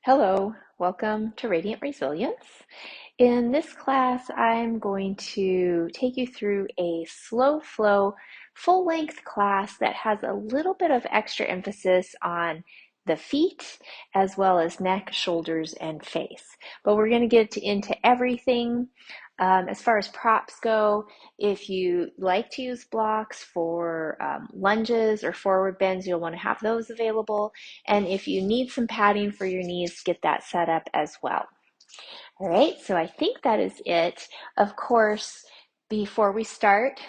Hello, welcome to Radiant Resilience. In this class, I'm going to take you through a slow flow, full length class that has a little bit of extra emphasis on the feet, as well as neck, shoulders, and face. But we're going to get into everything. As far as props go, if you like to use blocks for lunges or forward bends, you'll want to have those available. And if you need some padding for your knees, get that set up as well. All right, so I think that is it. Of course, before we start,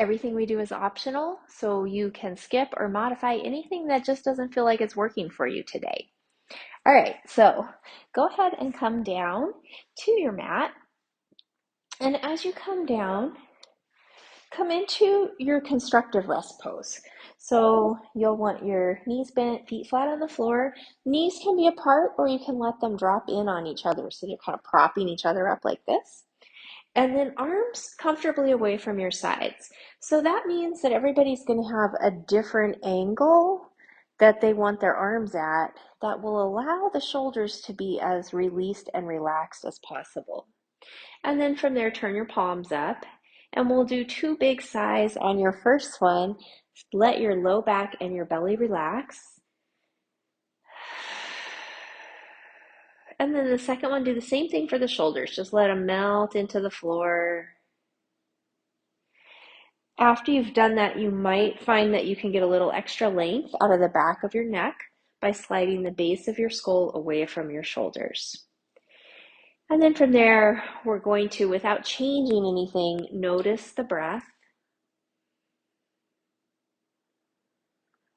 everything we do is optional, so you can skip or modify anything that just doesn't feel like it's working for you today. All right, so go ahead and come down to your mat. And as you come down, come into your constructive rest pose. So you'll want your knees bent, feet flat on the floor. Knees can be apart or you can let them drop in on each other. So you're kind of propping each other up like this. And then arms comfortably away from your sides. So that means that everybody's going to have a different angle that they want their arms at that will allow the shoulders to be as released and relaxed as possible. And then from there, turn your palms up. And we'll do two big sighs on your first one. Let your low back and your belly relax. And then the second one, do the same thing for the shoulders. Just let them melt into the floor. After you've done that, you might find that you can get a little extra length out of the back of your neck by sliding the base of your skull away from your shoulders. And then from there, we're going to, without changing anything, notice the breath.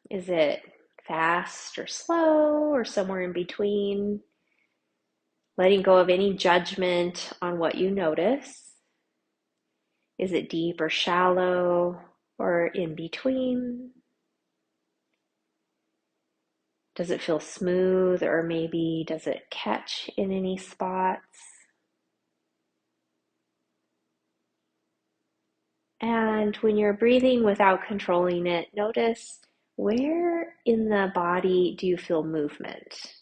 Is it fast or slow or somewhere in between? Letting go of any judgment on what you notice. Is it deep or shallow or in between? Does it feel smooth or maybe does it catch in any spots? And when you're breathing without controlling it, notice where in the body do you feel movement?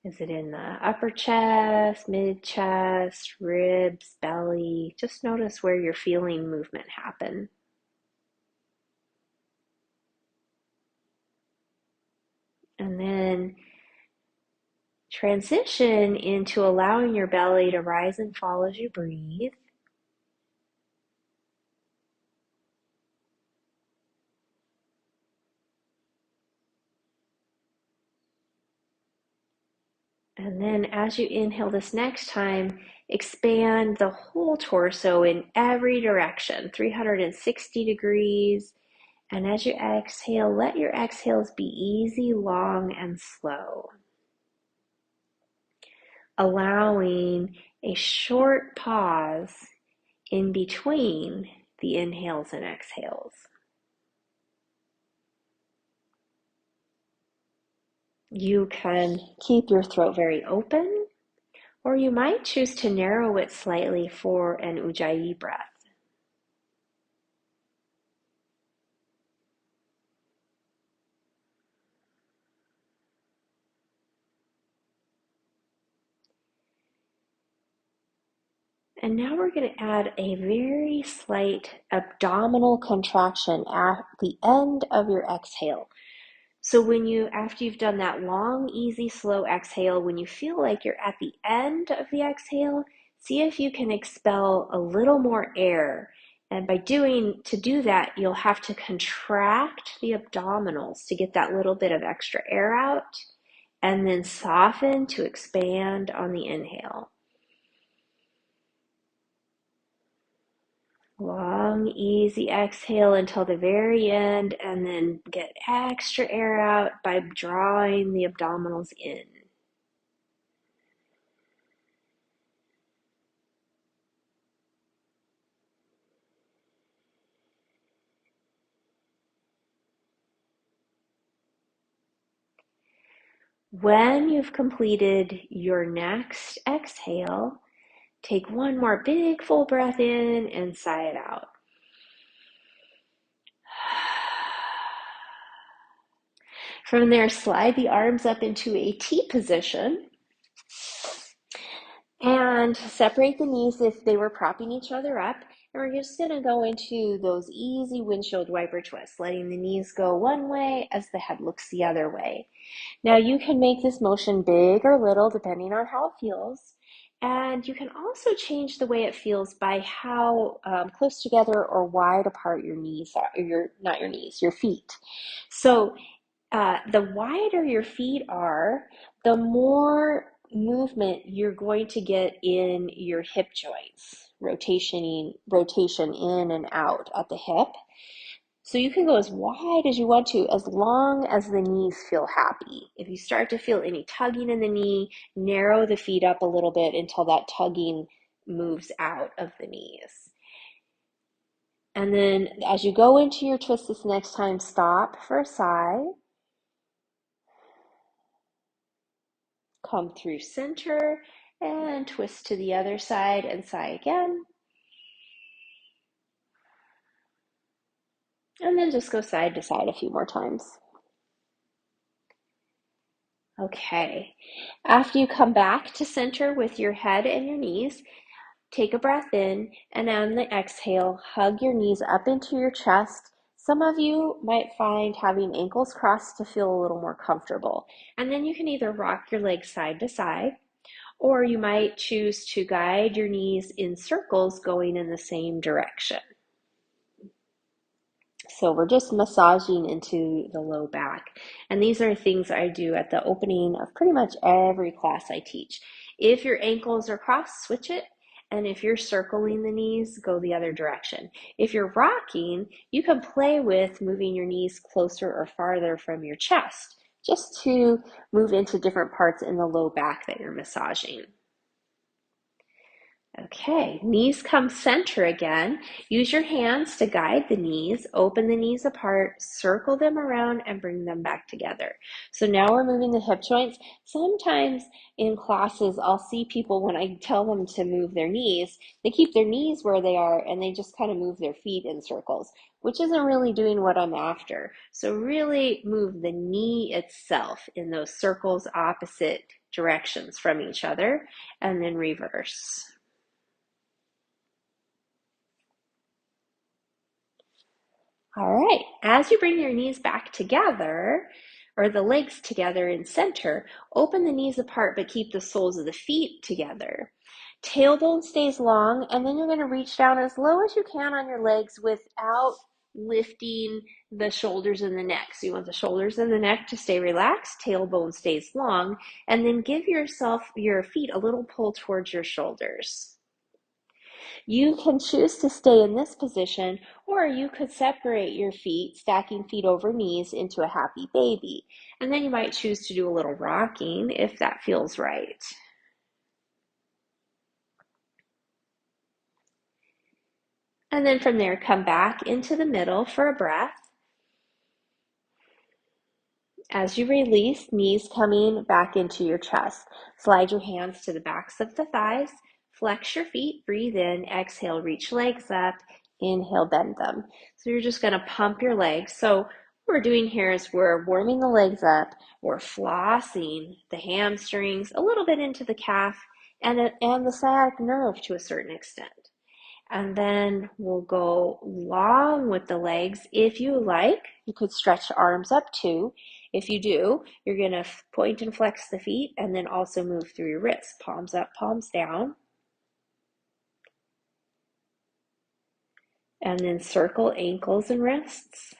Is it in the upper chest, mid chest, ribs, belly? Just notice where you're feeling movement happen. And then transition into allowing your belly to rise and fall as you breathe. And then as you inhale this next time, expand the whole torso in every direction, 360 degrees. And as you exhale, let your exhales be easy, long, and slow. Allowing a short pause in between the inhales and exhales. You can keep your throat very open, or you might choose to narrow it slightly for an Ujjayi breath. And now we're going to add a very slight abdominal contraction at the end of your exhale. So after you've done that long, easy, slow exhale, when you feel like you're at the end of the exhale, see if you can expel a little more air. And to do that, you'll have to contract the abdominals to get that little bit of extra air out, and then soften to expand on the inhale. Long, easy exhale until the very end, and then get extra air out by drawing the abdominals in. When you've completed your next exhale, take one more big full breath in and sigh it out. From there, slide the arms up into a T position and separate the knees if they were propping each other up. And we're just going to go into those easy windshield wiper twists, letting the knees go one way as the head looks the other way. Now you can make this motion big or little depending on how it feels. And you can also change the way it feels by how close together or wide apart your knees are, not your knees, your feet. So the wider your feet are, the more movement you're going to get in your hip joints, rotation in and out at the hip. So you can go as wide as you want to, as long as the knees feel happy. If you start to feel any tugging in the knee, narrow the feet up a little bit until that tugging moves out of the knees. And then as you go into your twist this next time, stop for a sigh. Come through center and twist to the other side and sigh again. And then just go side to side a few more times. Okay, after you come back to center with your head and your knees, take a breath in, and on the exhale, hug your knees up into your chest. Some of you might find having ankles crossed to feel a little more comfortable. And then you can either rock your legs side to side, or you might choose to guide your knees in circles going in the same direction. So we're just massaging into the low back. And these are things I do at the opening of pretty much every class I teach. If your ankles are crossed, switch it. And if you're circling the knees, go the other direction. If you're rocking, you can play with moving your knees closer or farther from your chest, just to move into different parts in the low back that you're massaging. Okay, knees come center again. Use your hands to guide the knees, open the knees apart, circle them around, and bring them back together. So now we're moving the hip joints. Sometimes in classes, I'll see people when I tell them to move their knees, they keep their knees where they are and they just kind of move their feet in circles, which isn't really doing what I'm after. So really move the knee itself in those circles opposite directions from each other, and then reverse. All right, as you bring your knees back together, or the legs together in center, open the knees apart but keep the soles of the feet together. Tailbone stays long, and then you're going to reach down as low as you can on your legs without lifting the shoulders and the neck. So you want the shoulders and the neck to stay relaxed, tailbone stays long, and then give your feet a little pull towards your shoulders. You can choose to stay in this position, or you could separate your feet, stacking feet over knees into a happy baby. And then you might choose to do a little rocking if that feels right. And then from there, come back into the middle for a breath. As you release, knees coming back into your chest. Slide your hands to the backs of the thighs. Flex your feet, breathe in, exhale, reach legs up, inhale, bend them. So you're just gonna pump your legs. So what we're doing here is we're warming the legs up, we're flossing the hamstrings, a little bit into the calf, and the sciatic nerve to a certain extent. And then we'll go long with the legs. If you like, you could stretch the arms up too. If you do, you're going to point and flex the feet and then also move through your wrists. Palms up, palms down. And then circle ankles and wrists.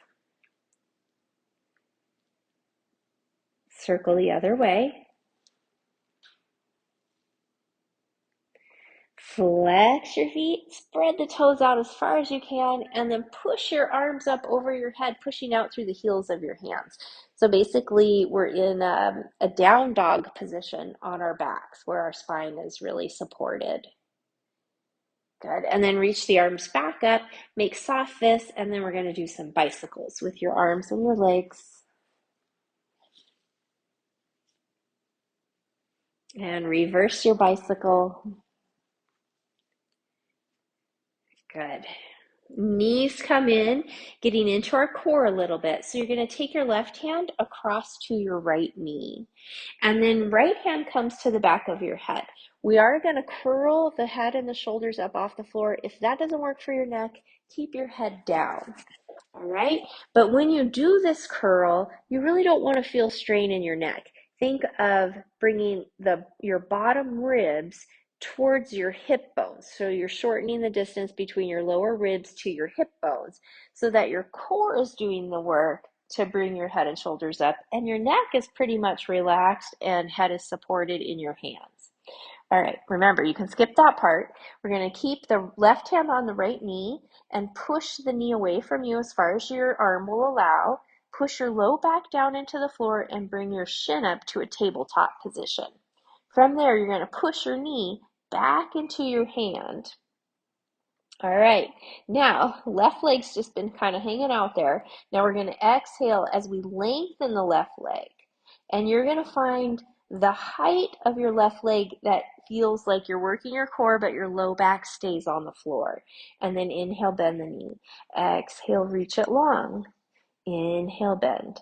Circle the other way. Flex your feet, spread the toes out as far as you can, and then push your arms up over your head, pushing out through the heels of your hands. So basically, we're in a down dog position on our backs where our spine is really supported. Good. And then reach the arms back up, make soft fists, and then we're going to do some bicycles with your arms and your legs. And reverse your bicycle. Good. Knees come in, getting into our core a little bit. So you're going to take your left hand across to your right knee. And then right hand comes to the back of your head. We are going to curl the head and the shoulders up off the floor. If that doesn't work for your neck, keep your head down. All right. But when you do this curl, you really don't want to feel strain in your neck. Think of bringing your bottom ribs towards your hip bones. So you're shortening the distance between your lower ribs to your hip bones so that your core is doing the work to bring your head and shoulders up, and your neck is pretty much relaxed and head is supported in your hands. All right, remember, you can skip that part. We're going to keep the left hand on the right knee and push the knee away from you as far as your arm will allow. Push your low back down into the floor and bring your shin up to a tabletop position. From there, you're going to push your knee back into your hand. All right, now left leg's just been kind of hanging out there. Now we're going to exhale as we lengthen the left leg. And you're going to find the height of your left leg that feels like you're working your core, but your low back stays on the floor. And then inhale, bend the knee. Exhale, reach it long. Inhale, bend.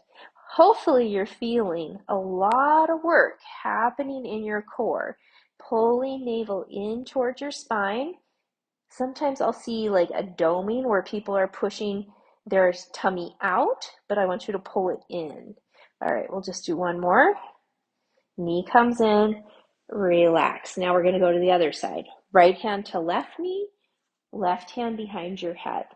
Hopefully you're feeling a lot of work happening in your core, pulling navel in towards your spine. Sometimes I'll see like a doming where people are pushing their tummy out, but I want you to pull it in. All right, we'll just do one more. Knee comes in, relax. Now we're going to go to the other side. Right hand to left knee, left hand behind your head.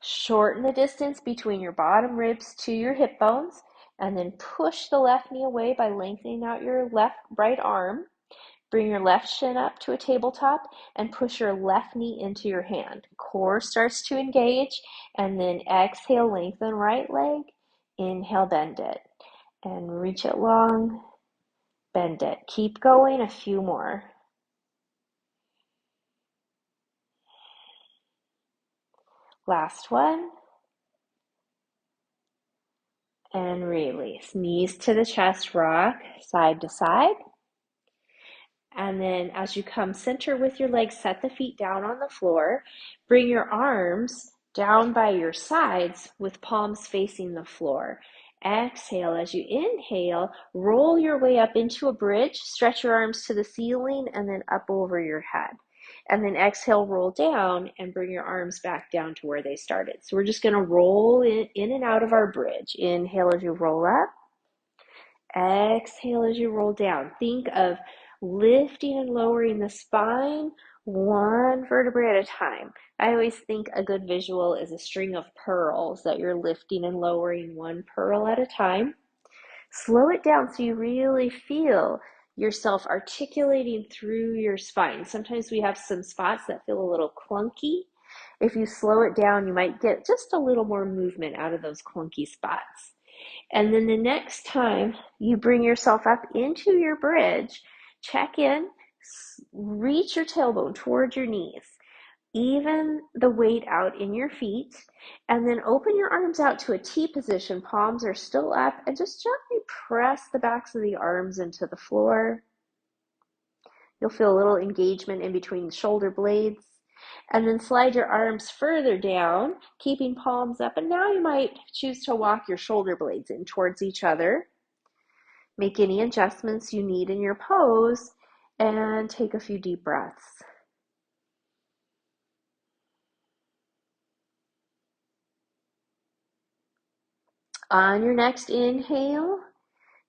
Shorten the distance between your bottom ribs to your hip bones, and then push the left knee away by lengthening out your right arm. Bring your left shin up to a tabletop and push your left knee into your hand. Core starts to engage, and then exhale, lengthen right leg. Inhale, bend it. And reach it long, bend it. Keep going, a few more. Last one. And release. Knees to the chest, rock side to side. And then as you come center with your legs, set the feet down on the floor. Bring your arms down by your sides with palms facing the floor. Exhale. As you inhale, roll your way up into a bridge. Stretch your arms to the ceiling and then up over your head. And then exhale, roll down and bring your arms back down to where they started. So we're just going to roll in and out of our bridge. Inhale as you roll up. Exhale as you roll down. Think of lifting and lowering the spine one vertebrae at a time. I always think a good visual is a string of pearls that you're lifting and lowering one pearl at a time. Slow it down so you really feel yourself articulating through your spine. Sometimes we have some spots that feel a little clunky. If you slow it down, you might get just a little more movement out of those clunky spots. And then the next time you bring yourself up into your bridge, check in, reach your tailbone towards your knees, even the weight out in your feet, and then open your arms out to a T position. Palms are still up, and just gently press the backs of the arms into the floor. You'll feel a little engagement in between the shoulder blades. And then slide your arms further down, keeping palms up. And now you might choose to walk your shoulder blades in towards each other. Make any adjustments you need in your pose and take a few deep breaths. On your next inhale,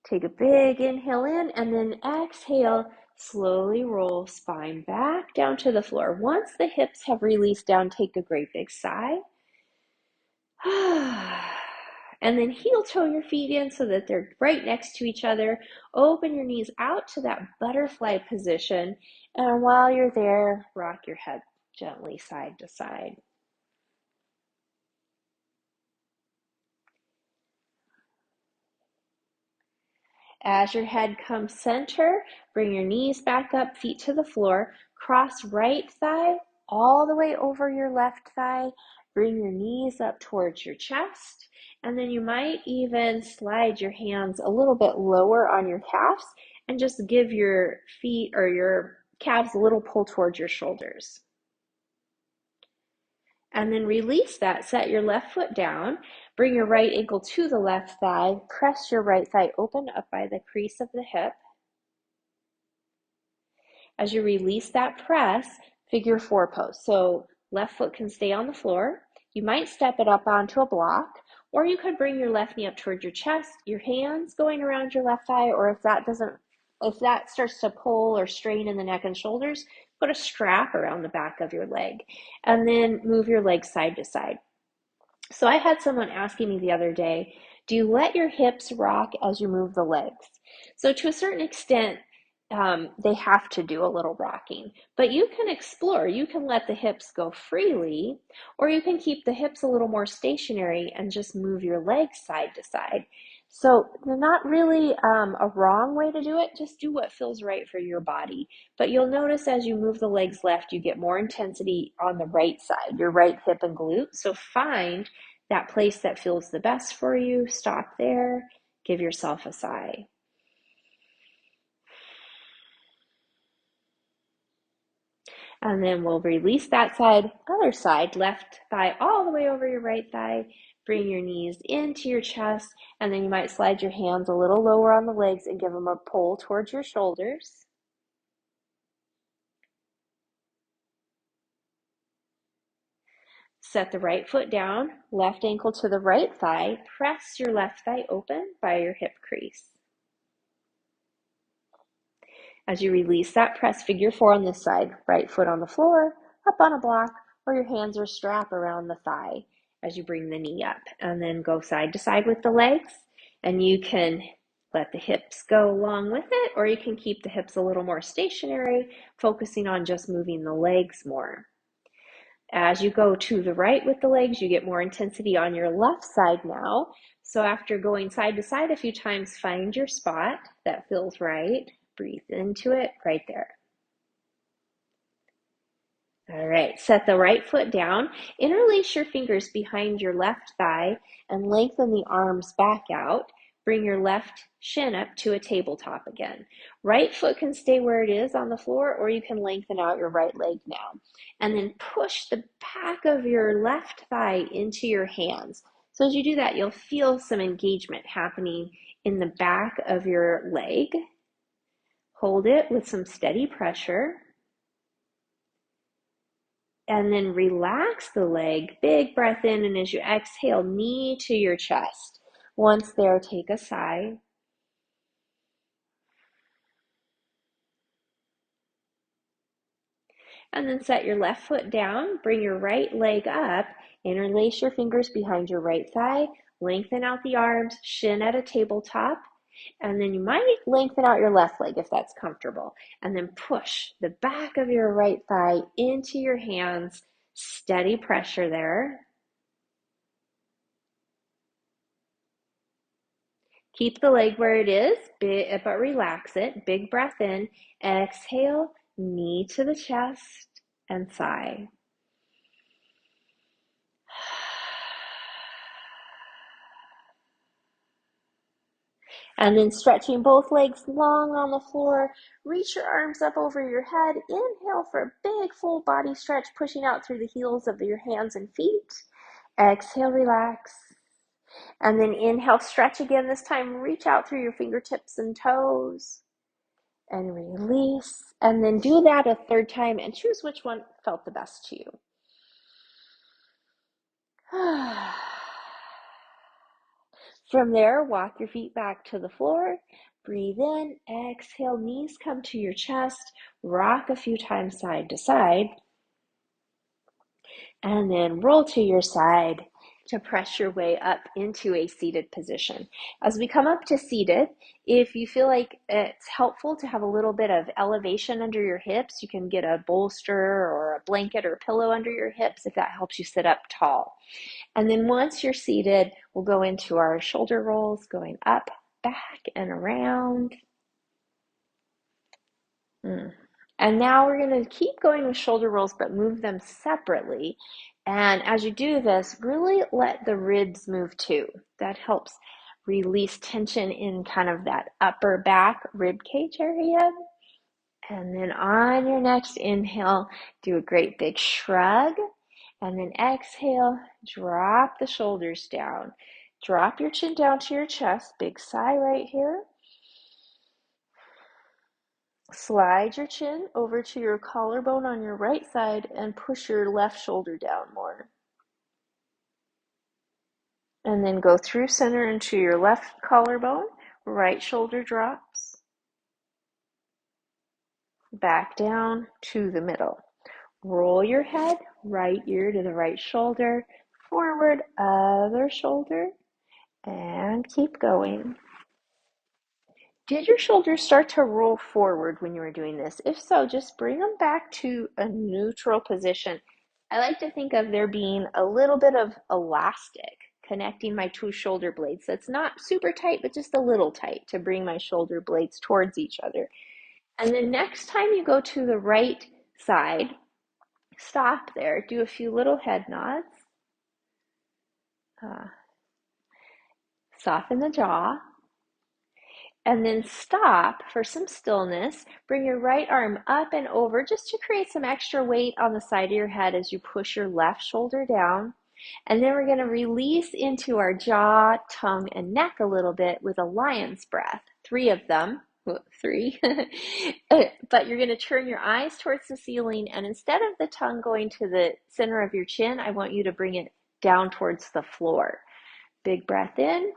take a big inhale in and then exhale. Slowly roll spine back down to the floor. Once the hips have released down, take a great big sigh. And then heel toe your feet in so that they're right next to each other. Open your knees out to that butterfly position. And while you're there, rock your head gently side to side. As your head comes center, bring your knees back up, feet to the floor. Cross right thigh all the way over your left thigh. Bring your knees up towards your chest. And then you might even slide your hands a little bit lower on your calves and just give your feet or your calves a little pull towards your shoulders. And then release that. Set your left foot down. Bring your right ankle to the left thigh. Press your right thigh open up by the crease of the hip. As you release that press, figure four pose. So left foot can stay on the floor. You might step it up onto a block, or you could bring your left knee up towards your chest, your hands going around your left thigh, or if that starts to pull or strain in the neck and shoulders, put a strap around the back of your leg, and then move your legs side to side. So I had someone asking me the other day, do you let your hips rock as you move the legs? So to a certain extent, they have to do a little rocking, but you can explore. You can let the hips go freely, or you can keep the hips a little more stationary and just move your legs side to side. So they're not really a wrong way to do it. Just do what feels right for your body. But you'll notice as you move the legs left, you get more intensity on the right side, your right hip and glute. So find that place that feels the best for you. Stop there. Give yourself a sigh. And then we'll release that side, other side, left thigh all the way over your right thigh. Bring your knees into your chest, and then you might slide your hands a little lower on the legs and give them a pull towards your shoulders. Set the right foot down, left ankle to the right thigh. Press your left thigh open by your hip crease. As you release that, press figure four on this side. Right foot on the floor, up on a block, or your hands are strapped around the thigh as you bring the knee up. And then go side to side with the legs. And you can let the hips go along with it, or you can keep the hips a little more stationary, focusing on just moving the legs more. As you go to the right with the legs, you get more intensity on your left side now. So after going side to side a few times, find your spot that feels right. Breathe into it right there. All right, set the right foot down. Interlace your fingers behind your left thigh and lengthen the arms back out. Bring your left shin up to a tabletop again. Right foot can stay where it is on the floor, or you can lengthen out your right leg now. And then push the back of your left thigh into your hands. So as you do that, you'll feel some engagement happening in the back of your leg. Hold it with some steady pressure. And then relax the leg. Big breath in, and as you exhale, knee to your chest. Once there, take a sigh. And then set your left foot down, bring your right leg up, interlace your fingers behind your right thigh, lengthen out the arms, shin at a tabletop, and then you might lengthen out your left leg if that's comfortable. And then push the back of your right thigh into your hands, steady pressure there. Keep the leg where it is, but relax it. Big breath in, exhale, knee to the chest, and sigh. And then stretching both legs long on the floor. Reach your arms up over your head. Inhale for a big full body stretch, pushing out through the heels of your hands and feet. Exhale, relax. And then inhale, stretch again. This time, reach out through your fingertips and toes. And release. And then do that a third time and choose which one felt the best to you. From there, walk your feet back to the floor. Breathe in, exhale, knees come to your chest. Rock a few times side to side. And then roll to your side to press your way up into a seated position. As we come up to seated, if you feel like it's helpful to have a little bit of elevation under your hips, you can get a bolster or a blanket or a pillow under your hips if that helps you sit up tall. And then once you're seated, we'll go into our shoulder rolls, going up, back, and around. And now we're going to keep going with shoulder rolls, but move them separately. And as you do this, really let the ribs move too. That helps release tension in kind of that upper back rib cage area. And then on your next inhale, do a great big shrug. And then exhale, drop the shoulders down. Drop your chin down to your chest, big sigh right here. Slide your chin over to your collarbone on your right side and push your left shoulder down more. And then go through center into your left collarbone, right shoulder drops, back down to the middle. Roll your head, right ear to the right shoulder, forward, other shoulder, and keep going. Did your shoulders start to roll forward when you were doing this? If so, just bring them back to a neutral position. I like to think of there being a little bit of elastic connecting my two shoulder blades. That's not super tight, but just a little tight to bring my shoulder blades towards each other. And then next time you go to the right side, stop there, do a few little head nods, soften the jaw, and then stop for some stillness. Bring your right arm up and over just to create some extra weight on the side of your head as you push your left shoulder down. And then we're going to release into our jaw, tongue, and neck a little bit with a lion's breath. 3 of them. 3. But you're going to turn your eyes towards the ceiling, and instead of the tongue going to the center of your chin, I want you to bring it down towards the floor. Big breath in.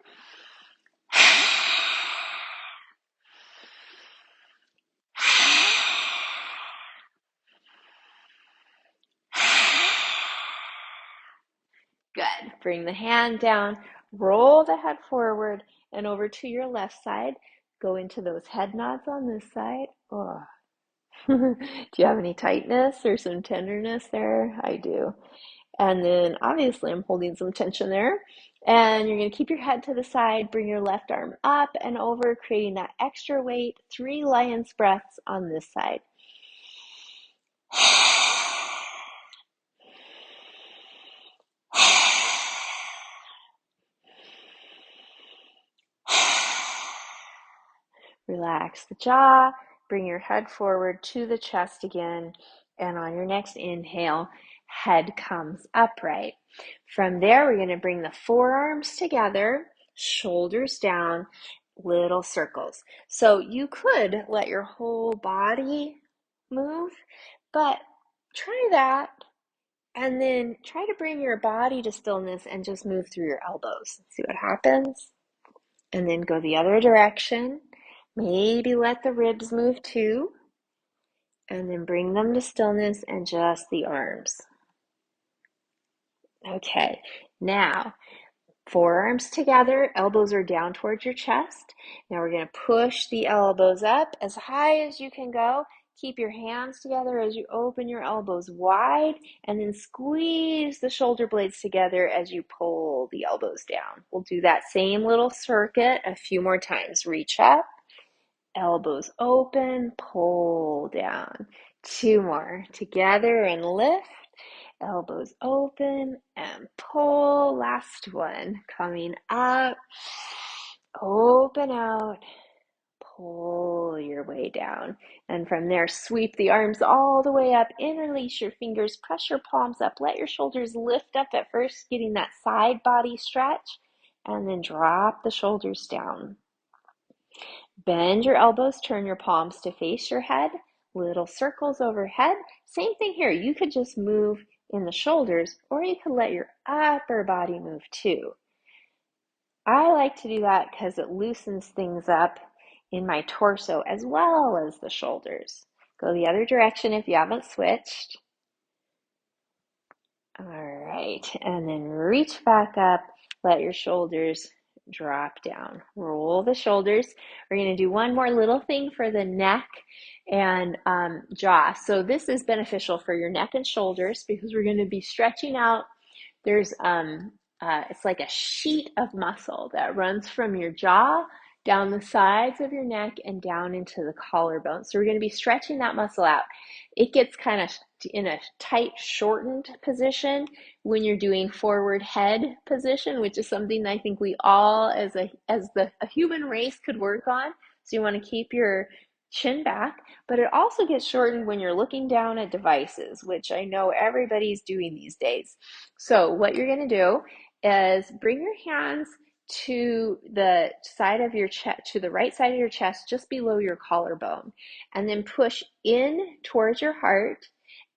Good. Bring the hand down, roll the head forward and over to your left side. Go into those head nods on this side. Oh. Do you have any tightness or some tenderness there? I do. And then obviously I'm holding some tension there. And you're going to keep your head to the side, bring your left arm up and over, creating that extra weight. 3 lion's breaths on this side. Relax the jaw, bring your head forward to the chest again, and on your next inhale, head comes upright. From there, we're going to bring the forearms together, shoulders down, little circles. So you could let your whole body move, but try that, and then try to bring your body to stillness and just move through your elbows. See what happens? And then go the other direction. Maybe let the ribs move too, and then bring them to stillness and just the arms. Okay, now forearms together, elbows are down towards your chest. Now we're going to push the elbows up as high as you can go. Keep your hands together as you open your elbows wide, and then squeeze the shoulder blades together as you pull the elbows down. We'll do that same little circuit a few more times. Reach up. Elbows open, pull down. 2 more. Together and lift. Elbows open and pull. Last one. Coming up. Open out. Pull your way down. And from there, sweep the arms all the way up. Interlace your fingers. Press your palms up. Let your shoulders lift up at first, getting that side body stretch. And then drop the shoulders down. Bend your elbows, turn your palms to face your head, little circles overhead. Same thing here. You could just move in the shoulders, or you could let your upper body move too. I like to do that because it loosens things up in my torso as well as the shoulders. Go the other direction if you haven't switched. All right, and then reach back up, let your shoulders drop down. Roll the shoulders. We're going to do one more little thing for the neck and jaw. So this is beneficial for your neck and shoulders because we're going to be stretching out. There's it's like a sheet of muscle that runs from your jaw down the sides of your neck and down into the collarbone. So we're going to be stretching that muscle out. It gets kind of in a tight, shortened position when you're doing forward head position, which is something I think we all as a human race could work on. So you want to keep your chin back, but it also gets shortened when you're looking down at devices, which I know everybody's doing these days. So what you're going to do is bring your hands to the side of your chest, to the right side of your chest, just below your collarbone, and then push in towards your heart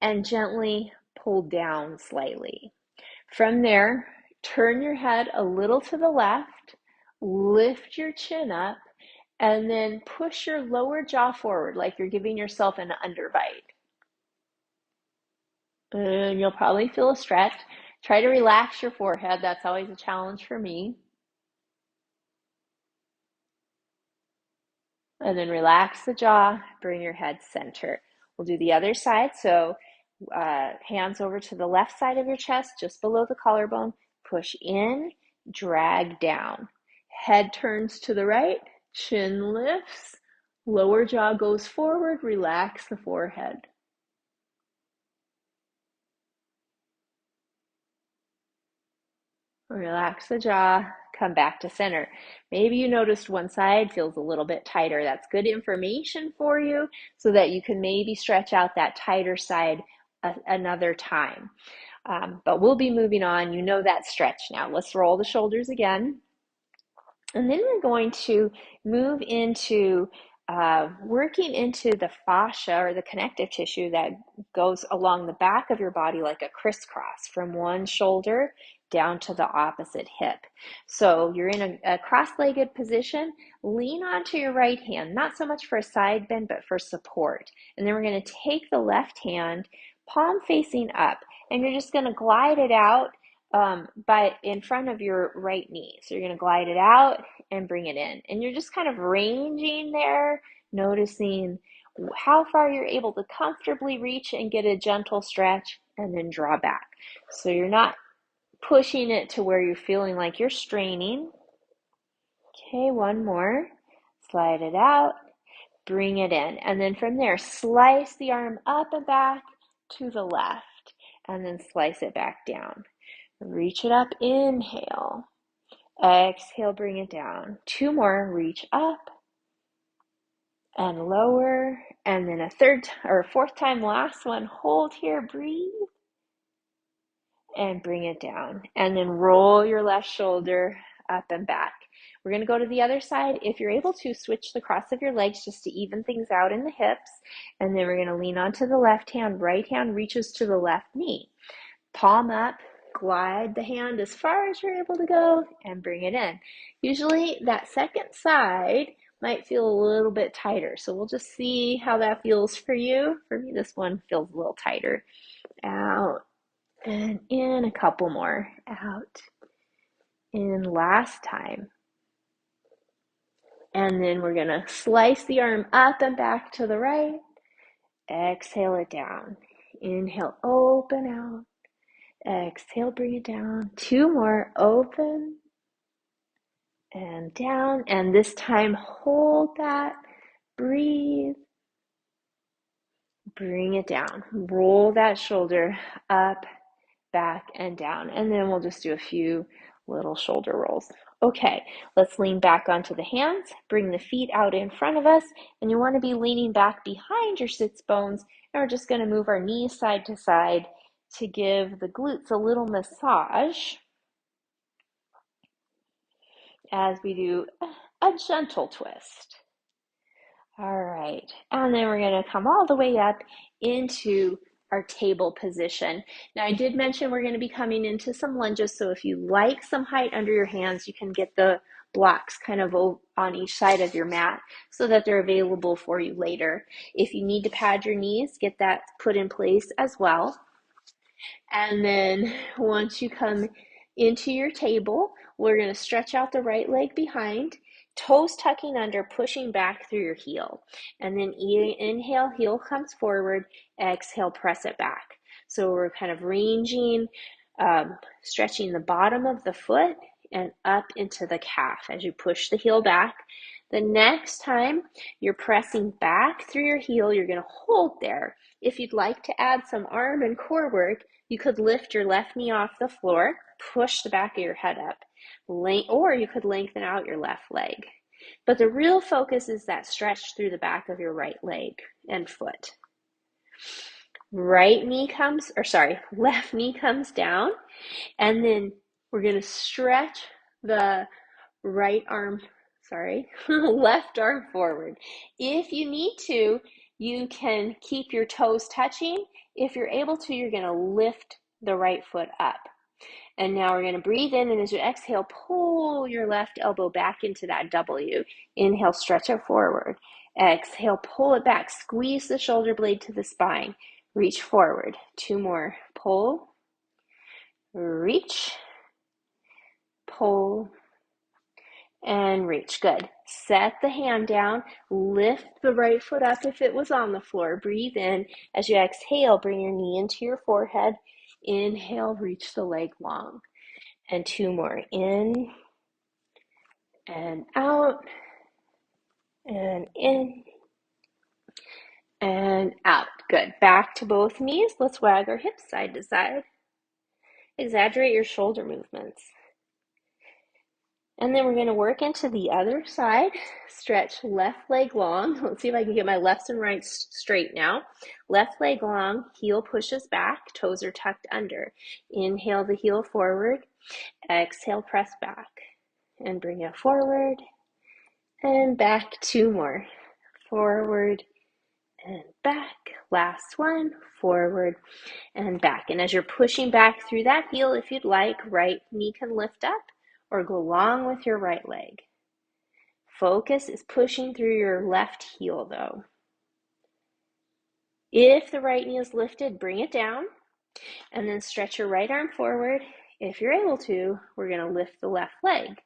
and gently pull down slightly. From there, turn your head a little to the left, lift your chin up, and then push your lower jaw forward like you're giving yourself an underbite. And you'll probably feel a stretch. Try to relax your forehead. That's always a challenge for me. And then relax the jaw, bring your head center. We'll do the other side. So hands over to the left side of your chest, just below the collarbone. Push in, drag down. Head turns to the right, chin lifts, lower jaw goes forward, relax the forehead. Relax the jaw, come back to center. Maybe you noticed one side feels a little bit tighter. That's good information for you so that you can maybe stretch out that tighter side another time. But we'll be moving on. You know that stretch now. Let's roll the shoulders again. And then we're going to move into working into the fascia or the connective tissue that goes along the back of your body like a crisscross from one shoulder down to the opposite hip. So you're in a cross-legged position. Lean onto your right hand, not so much for a side bend, but for support. And then we're going to take the left hand, palm facing up, and you're just going to glide it out by in front of your right knee. So you're going to glide it out and bring it in. And you're just kind of ranging there, noticing how far you're able to comfortably reach and get a gentle stretch and then draw back. So you're not pushing it to where you're feeling like you're straining. Okay, one more. Slide it out, bring it in. And then from there, slice the arm up and back to the left, and then slice it back down. Reach it up, inhale. Exhale, bring it down. Two more, reach up and lower. And then a third or fourth time, last one, hold here, breathe. And bring it down. And then roll your left shoulder up and back. We're going to go to the other side. If you're able to, switch the cross of your legs just to even things out in the hips. And then we're going to lean onto the left hand. Right hand reaches to the left knee. Palm up, glide the hand as far as you're able to go and bring it in. Usually that second side might feel a little bit tighter. So we'll just see how that feels for you. For me, this one feels a little tighter. Out and in, a couple more. Out, in, last time. And then we're going to slice the arm up and back to the right. Exhale it down. Inhale, open out. Exhale, bring it down. Two more, open and down. And this time, hold that. Breathe. Bring it down. Roll that shoulder up, back, and down. And then we'll just do a few little shoulder rolls. Okay, let's lean back onto the hands. Bring the feet out in front of us. And you want to be leaning back behind your sits bones. And we're just going to move our knees side to side to give the glutes a little massage as we do a gentle twist. All right, and then we're going to come all the way up into our table position. Now, I did mention we're going to be coming into some lunges, so if you like some height under your hands, you can get the blocks kind of on each side of your mat so that they're available for you later. If you need to pad your knees, get that put in place as well. And then once you come into your table, we're going to stretch out the right leg behind, toes tucking under, pushing back through your heel. And then inhale, heel comes forward, exhale, press it back. So we're kind of ranging, stretching the bottom of the foot and up into the calf as you push the heel back. The next time you're pressing back through your heel, you're going to hold there. If you'd like to add some arm and core work, you could lift your left knee off the floor, push the back of your head up, or you could lengthen out your left leg. But the real focus is that stretch through the back of your right leg and foot. Left knee comes down, and then we're going to stretch the left arm forward. If you need to, you can keep your toes touching. If you're able to, you're going to lift the right foot up. And now we're going to breathe in, and as you exhale, pull your left elbow back into that W. Inhale, stretch it forward. Exhale, pull it back. Squeeze the shoulder blade to the spine. Reach forward. 2 more. Pull, reach, pull, and reach. Good. Set the hand down. Lift the right foot up if it was on the floor. Breathe in. As you exhale, bring your knee into your forehead. Inhale, reach the leg long. And 2 more. In and out and in and out. Good. Back to both knees. Let's wag our hips side to side. Exaggerate your shoulder movements. And then we're going to work into the other side. Stretch left leg long. Let's see if I can get my lefts and rights straight now. Left leg long, heel pushes back, toes are tucked under. Inhale the heel forward. Exhale, press back. And bring it forward and back. 2 more. Forward and back. Last one. Forward and back. And as you're pushing back through that heel, if you'd like, right knee can lift up or go long with your right leg. Focus is pushing through your left heel though. If the right knee is lifted, bring it down and then stretch your right arm forward. If you're able to, we're going to lift the left leg.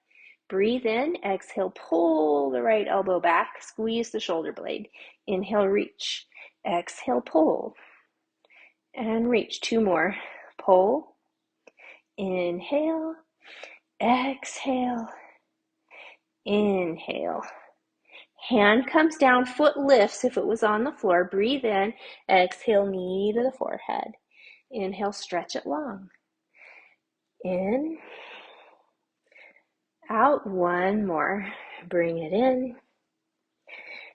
Breathe in, exhale, pull the right elbow back, squeeze the shoulder blade. Inhale, reach. Exhale, pull and reach. 2 more. Pull, inhale, exhale, inhale. Hand comes down, foot lifts if it was on the floor. Breathe in, exhale, knee to the forehead. Inhale, stretch it long. In, out. 1 more. Bring it in,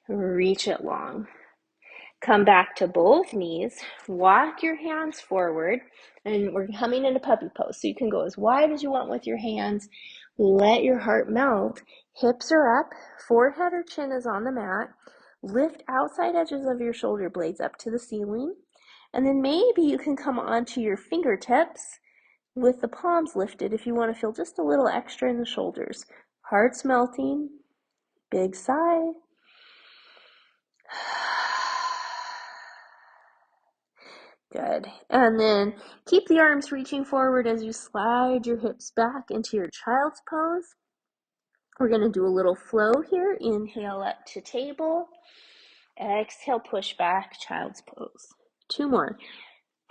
reach it long. Come back to both knees, walk your hands forward, and we're coming into puppy pose. So you can go as wide as you want with your hands. Let your heart melt. Hips are up, forehead or chin is on the mat. Lift outside edges of your shoulder blades up to the ceiling. And then maybe you can come onto your fingertips with the palms lifted if you want to feel just a little extra in the shoulders. Heart's melting. Big sigh. Good. And then keep the arms reaching forward as you slide your hips back into your child's pose. We're going to do a little flow here. Inhale up to table. Exhale, push back, child's pose. 2 more.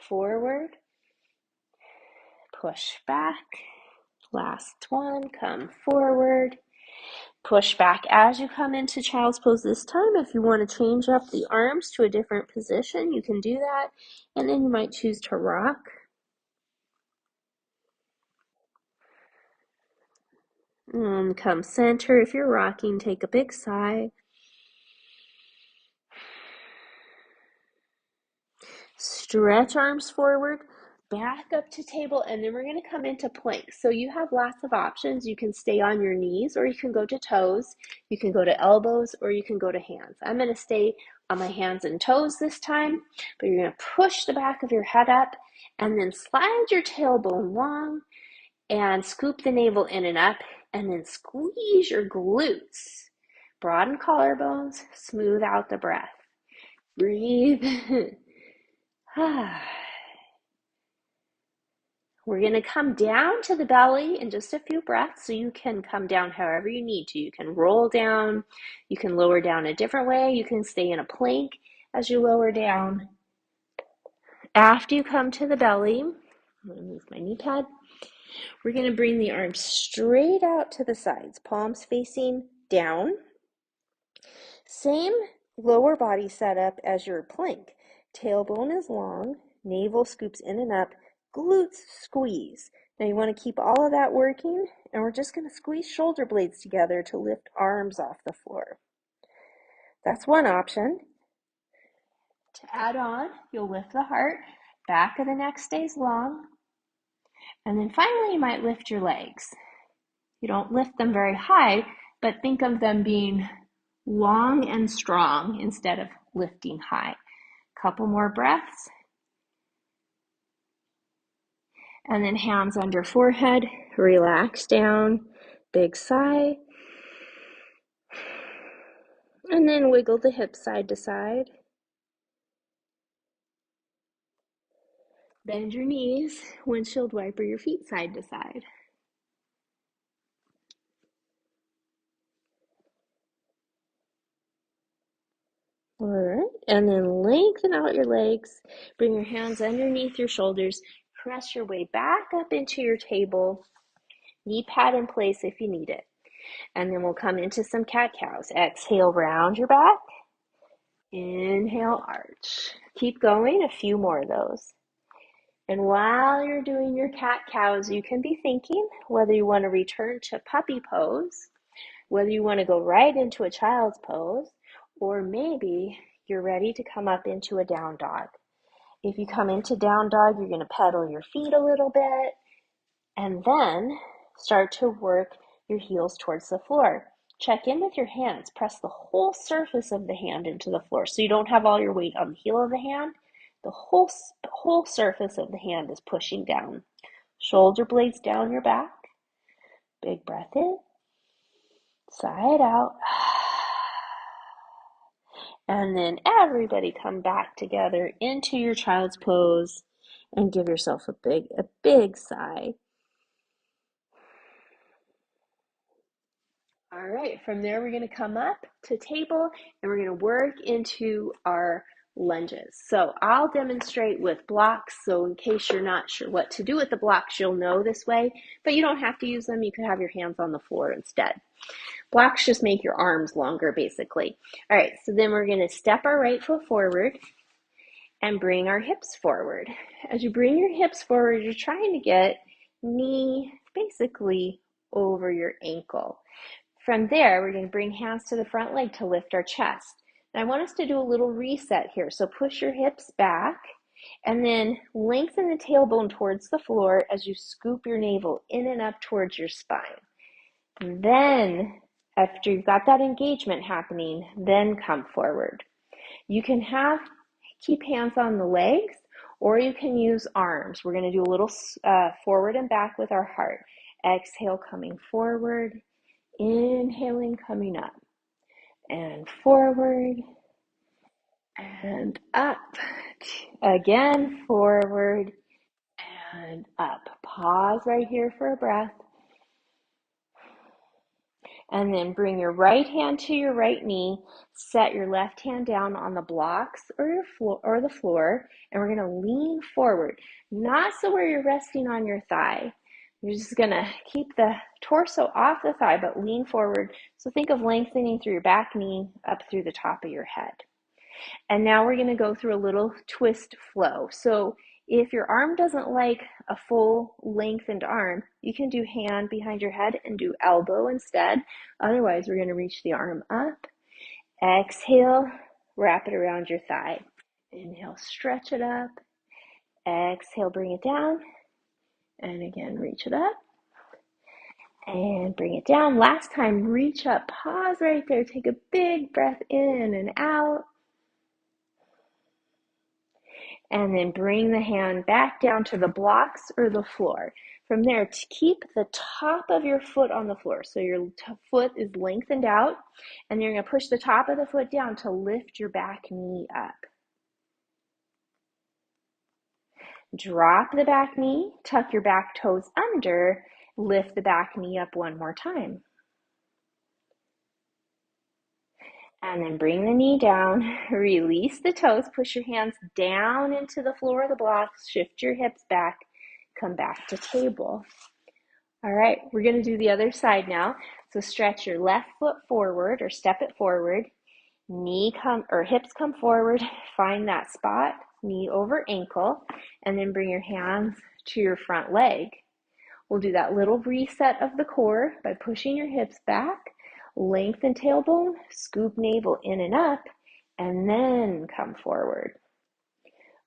Forward. Push back. Last one. Come forward. Push back as you come into child's pose this time. If you want to change up the arms to a different position, you can do that. And then you might choose to rock. Come center. If you're rocking, take a big sigh. Stretch arms forward, back up to table, and then we're going to come into plank. So you have lots of options. You can stay on your knees, or you can go to toes. You can go to elbows, or you can go to hands. I'm going to stay on my hands and toes this time, but you're going to push the back of your head up, and then slide your tailbone long, and scoop the navel in and up, and then squeeze your glutes. Broaden collarbones, smooth out the breath. Breathe. We're going to come down to the belly in just a few breaths, so you can come down however you need to. You can roll down, you can lower down a different way, you can stay in a plank as you lower down. After you come to the belly, I'm going to move my knee pad. We're going to bring the arms straight out to the sides, palms facing down. Same lower body setup as your plank. Tailbone is long, navel scoops in and up, glutes squeeze. Now you want to keep all of that working, and we're just going to squeeze shoulder blades together to lift arms off the floor. That's one option. To add on, you'll lift the heart, back of the neck stays long, and then finally you might lift your legs. You don't lift them very high, but think of them being long and strong instead of lifting high. Couple more breaths. And then hands under forehead, relax down, big sigh. And then wiggle the hips side to side. Bend your knees, windshield wiper your feet side to side. All right, and then lengthen out your legs. Bring your hands underneath your shoulders. Press your way back up into your table. Knee pad in place if you need it. And then we'll come into some cat-cows. Exhale, round your back. Inhale, arch. Keep going, a few more of those. And while you're doing your cat-cows, you can be thinking whether you want to return to puppy pose, whether you want to go right into a child's pose, or maybe you're ready to come up into a down dog. If you come into down dog, you're going to pedal your feet a little bit and then start to work your heels towards the floor. Check in with your hands. Press the whole surface of the hand into the floor so you don't have all your weight on the heel of the hand. The whole surface of the hand is pushing down. Shoulder blades down your back. Big breath in. Sigh it out. And then everybody come back together into your child's pose and give yourself a big sigh. All right, from there we're going to come up to table and we're going to work into our lunges. So I'll demonstrate with blocks, so in case you're not sure what to do with the blocks, you'll know this way, but you don't have to use them. You can have your hands on the floor instead. Blocks just make your arms longer, basically. All right, so then we're going to step our right foot forward and bring our hips forward. As you bring your hips forward, you're trying to get knee basically over your ankle. From there, we're going to bring hands to the front leg to lift our chest. And I want us to do a little reset here. So push your hips back and then lengthen the tailbone towards the floor as you scoop your navel in and up towards your spine. Then, after you've got that engagement happening, then come forward. You can keep hands on the legs, or you can use arms. We're going to do a little forward and back with our heart. Exhale, coming forward. Inhaling, coming up. And forward. And up. Again, forward. And up. Pause right here for a breath. And then bring your right hand to your right knee. Set your left hand down on the blocks or the floor, and we're going to lean forward. Not so where you're resting on your thigh. You're just going to keep the torso off the thigh, but lean forward. So think of lengthening through your back knee up through the top of your head. And now we're going to go through a little twist flow. So if your arm doesn't like a full lengthened arm, you can do hand behind your head and do elbow instead. Otherwise, we're going to reach the arm up. Exhale, wrap it around your thigh. Inhale, stretch it up. Exhale, bring it down. And again, reach it up. And bring it down. Last time, reach up. Pause right there. Take a big breath in and out. And then bring the hand back down to the blocks or the floor. From there, to keep the top of your foot on the floor. So your foot is lengthened out, and you're going to push the top of the foot down to lift your back knee up. Drop the back knee, tuck your back toes under, lift the back knee up one more time. And then bring the knee down, release the toes, push your hands down into the floor of the blocks, shift your hips back, come back to table. All right, we're going to do the other side now. So stretch your left foot forward or step it forward, hips come forward, find that spot, knee over ankle, and then bring your hands to your front leg. We'll do that little reset of the core by pushing your hips back, lengthen tailbone, scoop navel in and up, and then come forward.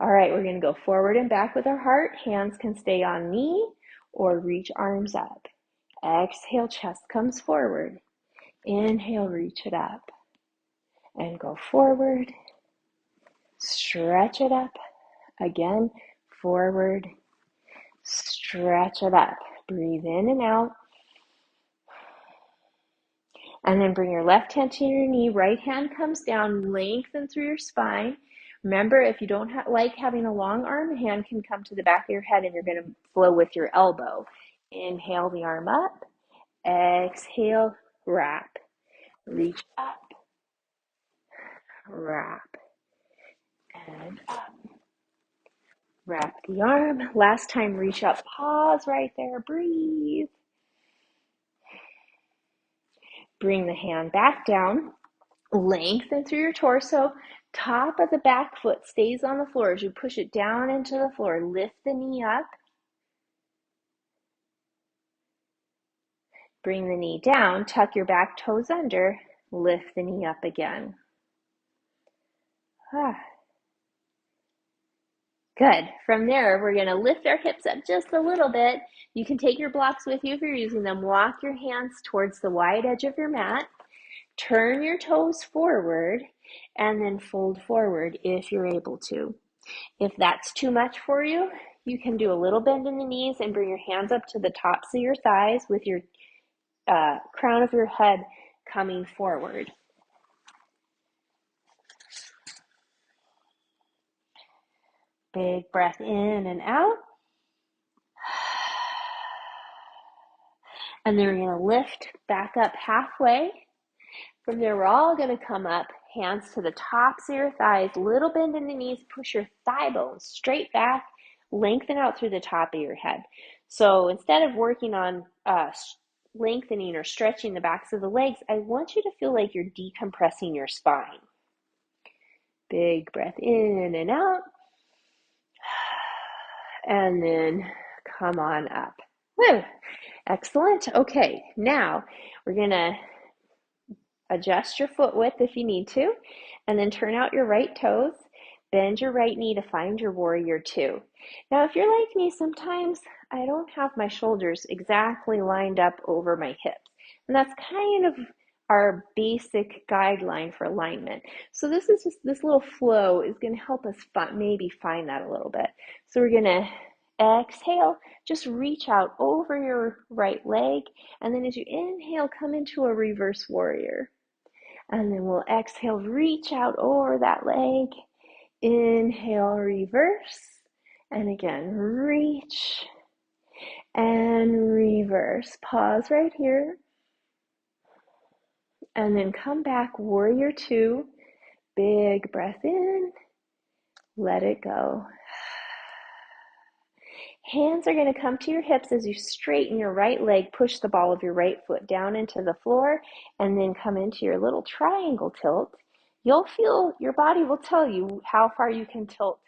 All right, we're going to go forward and back with our heart. Hands can stay on knee or reach arms up. Exhale, chest comes forward. Inhale, reach it up. And go forward. Stretch it up. Again, forward. Stretch it up. Breathe in and out. And then bring your left hand to your knee. Right hand comes down. Lengthen through your spine. Remember, if you don't like having a long arm, the hand can come to the back of your head and you're going to flow with your elbow. Inhale the arm up. Exhale, wrap. Reach up. Wrap. And up. Wrap the arm. Last time, reach up. Pause right there. Breathe. Bring the hand back down. Lengthen through your torso. Top of the back foot stays on the floor as you push it down into the floor. Lift the knee up. Bring the knee down. Tuck your back toes under. Lift the knee up again. Good. From there, we're going to lift our hips up just a little bit. You can take your blocks with you if you're using them. Walk your hands towards the wide edge of your mat. Turn your toes forward and then fold forward if you're able to. If that's too much for you, you can do a little bend in the knees and bring your hands up to the tops of your thighs with your crown of your head coming forward. Big breath in and out. And then we're going to lift back up halfway. From there, we're all going to come up, hands to the tops of your thighs, little bend in the knees, push your thigh bones straight back, lengthen out through the top of your head. So instead of working on lengthening or stretching the backs of the legs, I want you to feel like you're decompressing your spine. Big breath in and out. And then come on up. Woo! Excellent. Okay, now we're going to adjust your foot width if you need to, and then turn out your right toes. Bend your right knee to find your warrior two. Now, if you're like me, sometimes I don't have my shoulders exactly lined up over my hips. And that's kind of our basic guideline for alignment. So this little flow is going to help us maybe find that a little bit. So we're going to exhale, just reach out over your right leg. And then as you inhale, come into a reverse warrior. And then we'll exhale, reach out over that leg. Inhale, reverse. And again, reach and reverse. Pause right here. And then come back, warrior two. Big breath in. Let it go. Hands are going to come to your hips as you straighten your right leg, push the ball of your right foot down into the floor, and then come into your little triangle tilt. You'll feel, your body will tell you how far you can tilt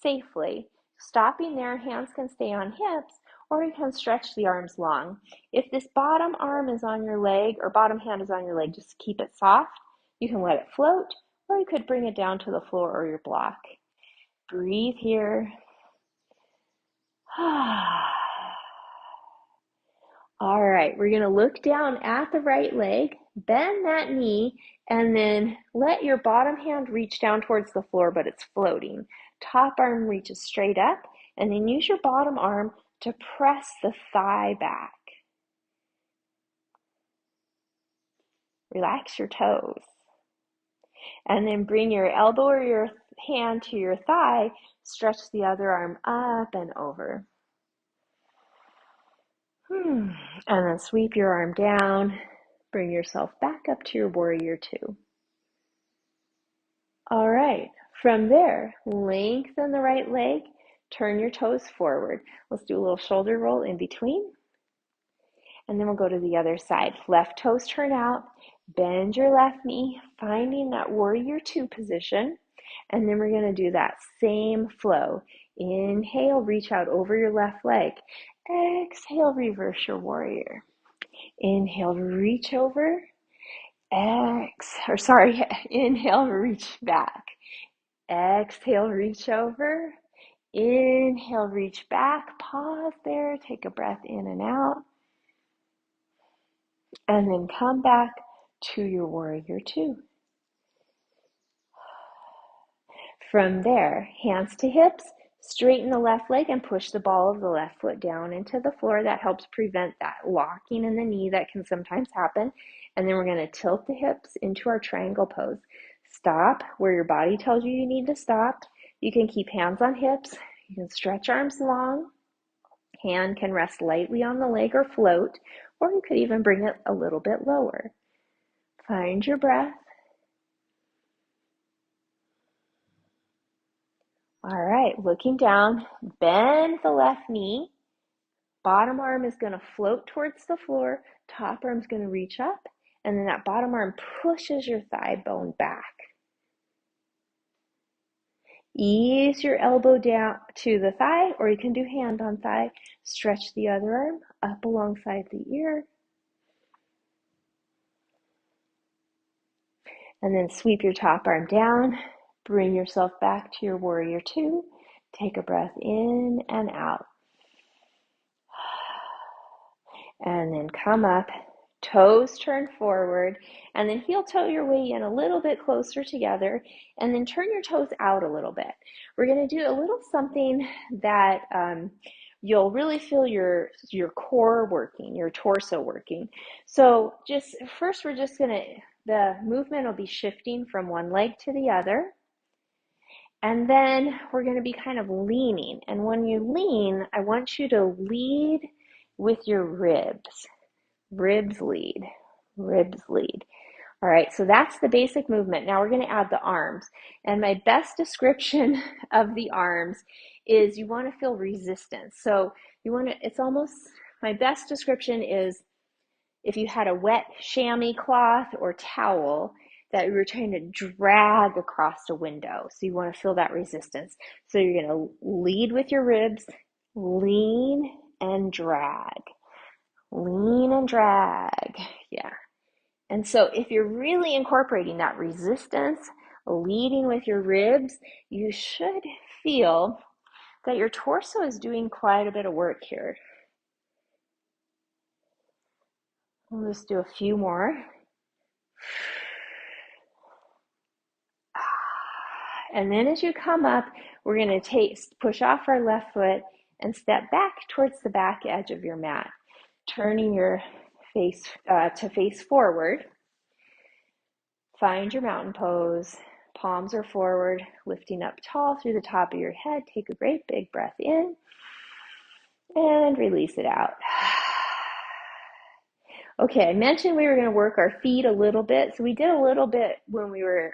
safely. Stopping there, hands can stay on hips, or you can stretch the arms long. If this bottom arm is on your leg, or bottom hand is on your leg, just keep it soft. You can let it float, or you could bring it down to the floor or your block. Breathe here. All right, we're going to look down at the right leg, bend that knee, and then let your bottom hand reach down towards the floor, but it's floating. Top arm reaches straight up, and then use your bottom arm to press the thigh back. Relax your toes. And then bring your elbow or your hand to your thigh, stretch the other arm up and over. And then sweep your arm down, bring yourself back up to your warrior two. All right, from there, lengthen the right leg, turn your toes forward. Let's do a little shoulder roll in between. And then we'll go to the other side. Left toes turn out, bend your left knee, finding that warrior two position. And then we're going to do that same flow. Inhale, reach out over your left leg. Exhale, reverse your warrior. Inhale, reach over. Inhale, reach back. Exhale, reach over. Inhale, reach back. Pause there. Take a breath in and out. And then come back to your warrior two. From there, hands to hips, straighten the left leg and push the ball of the left foot down into the floor. That helps prevent that locking in the knee that can sometimes happen. And then we're going to tilt the hips into our triangle pose. Stop where your body tells you need to stop. You can keep hands on hips. You can stretch arms long. Hand can rest lightly on the leg or float, or you could even bring it a little bit lower. Find your breath. All right, looking down, bend the left knee. Bottom arm is going to float towards the floor. Top arm is going to reach up. And then that bottom arm pushes your thigh bone back. Ease your elbow down to the thigh, or you can do hand on thigh. Stretch the other arm up alongside the ear. And then sweep your top arm down. Bring yourself back to your warrior two. Take a breath in and out. And then come up, toes turn forward, and then heel toe your way in a little bit closer together, and then turn your toes out a little bit. We're going to do a little something that you'll really feel your core working, your torso working. So just first, the movement will be shifting from one leg to the other. And then we're going to be kind of leaning. And when you lean, I want you to lead with your ribs. Ribs lead. Ribs lead. All right, so that's the basic movement. Now we're going to add the arms. And my best description of the arms is you want to feel resistance. So my best description is if you had a wet chamois cloth or towel that you were trying to drag across a window. So you want to feel that resistance. So you're going to lead with your ribs, lean and drag. Lean and drag. Yeah. And so if you're really incorporating that resistance, leading with your ribs, you should feel that your torso is doing quite a bit of work here. We'll just do a few more. And then as you come up, we're going to push off our left foot and step back towards the back edge of your mat, turning your face forward. Find your mountain pose. Palms are forward, lifting up tall through the top of your head. Take a great big breath in and release it out. Okay, I mentioned we were going to work our feet a little bit. So we did a little bit when we were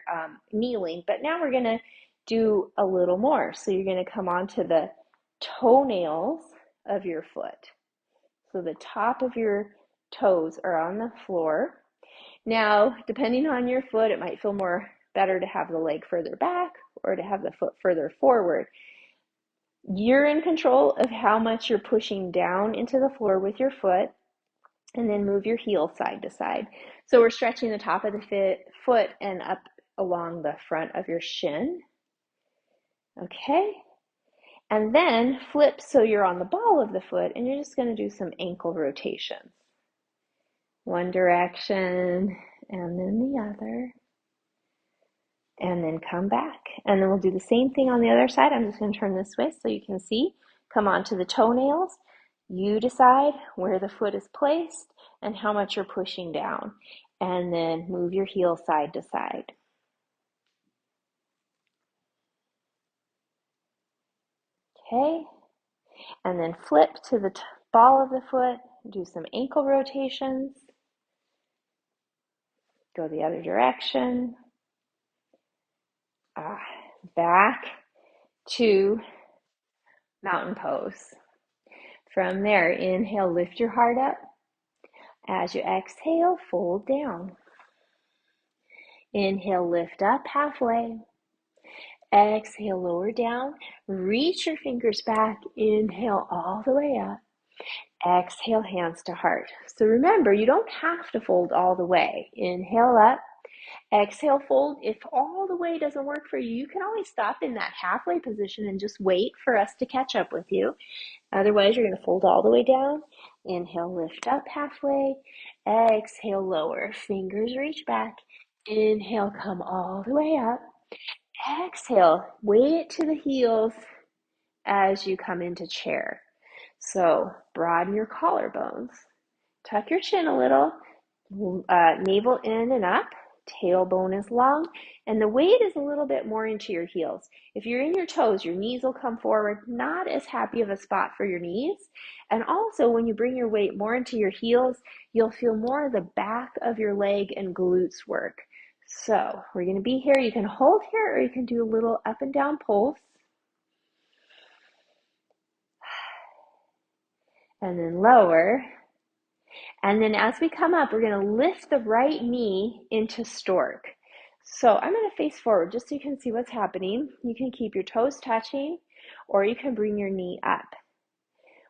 kneeling, but now we're going to do a little more. So you're going to come onto the toenails of your foot. So the top of your toes are on the floor. Now, depending on your foot, it might feel better to have the leg further back or to have the foot further forward. You're in control of how much you're pushing down into the floor with your foot, and then move your heel side to side. So we're stretching the top of the foot and up along the front of your shin. Okay. And then flip so you're on the ball of the foot, and you're just going to do some ankle rotations. One direction and then the other. And then come back. And then we'll do the same thing on the other side. I'm just going to turn this way so you can see. Come onto the toenails. You decide where the foot is placed and how much you're pushing down. And then move your heel side to side. Okay. And then flip to the ball of the foot. Do some ankle rotations. Go the other direction. Back to mountain pose. From there, inhale, lift your heart up. As you exhale, fold down. Inhale, lift up halfway. Exhale, lower down. Reach your fingers back. Inhale all the way up. Exhale, hands to heart. So remember, you don't have to fold all the way. Inhale up. Exhale, fold. If all the way doesn't work for you, you can always stop in that halfway position and just wait for us to catch up with you. Otherwise, you're going to fold all the way down. Inhale, lift up halfway. Exhale, lower. Fingers reach back. Inhale, come all the way up. Exhale, weight to the heels as you come into chair. So broaden your collarbones. Tuck your chin a little. Navel in and up. Tailbone is long. And the weight is a little bit more into your heels. If you're in your toes, your knees will come forward. Not as happy of a spot for your knees. And also, when you bring your weight more into your heels, you'll feel more of the back of your leg and glutes work. So we're going to be here. You can hold here or you can do a little up and down pulse. And then lower. And then as we come up, we're going to lift the right knee into stork. So I'm going to face forward just so you can see what's happening. You can keep your toes touching or you can bring your knee up.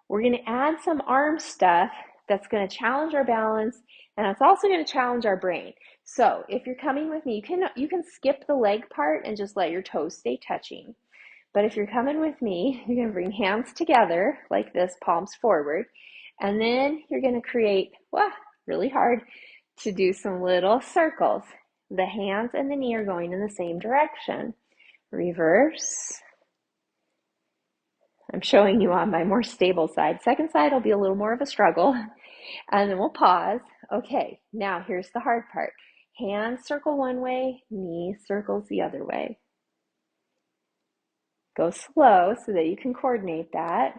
We're going to add some arm stuff that's going to challenge our balance, and it's also going to challenge our brain. So if you're coming with me, you can skip the leg part and just let your toes stay touching. But if you're coming with me, you're going to bring hands together like this, palms forward, and then you're going to create, really hard, to do some little circles. The hands and the knee are going in the same direction. Reverse. I'm showing you on my more stable side. Second side will be a little more of a struggle. And then we'll pause. Okay, now here's the hard part. Hands circle one way, knee circles the other way. Go slow so that you can coordinate that.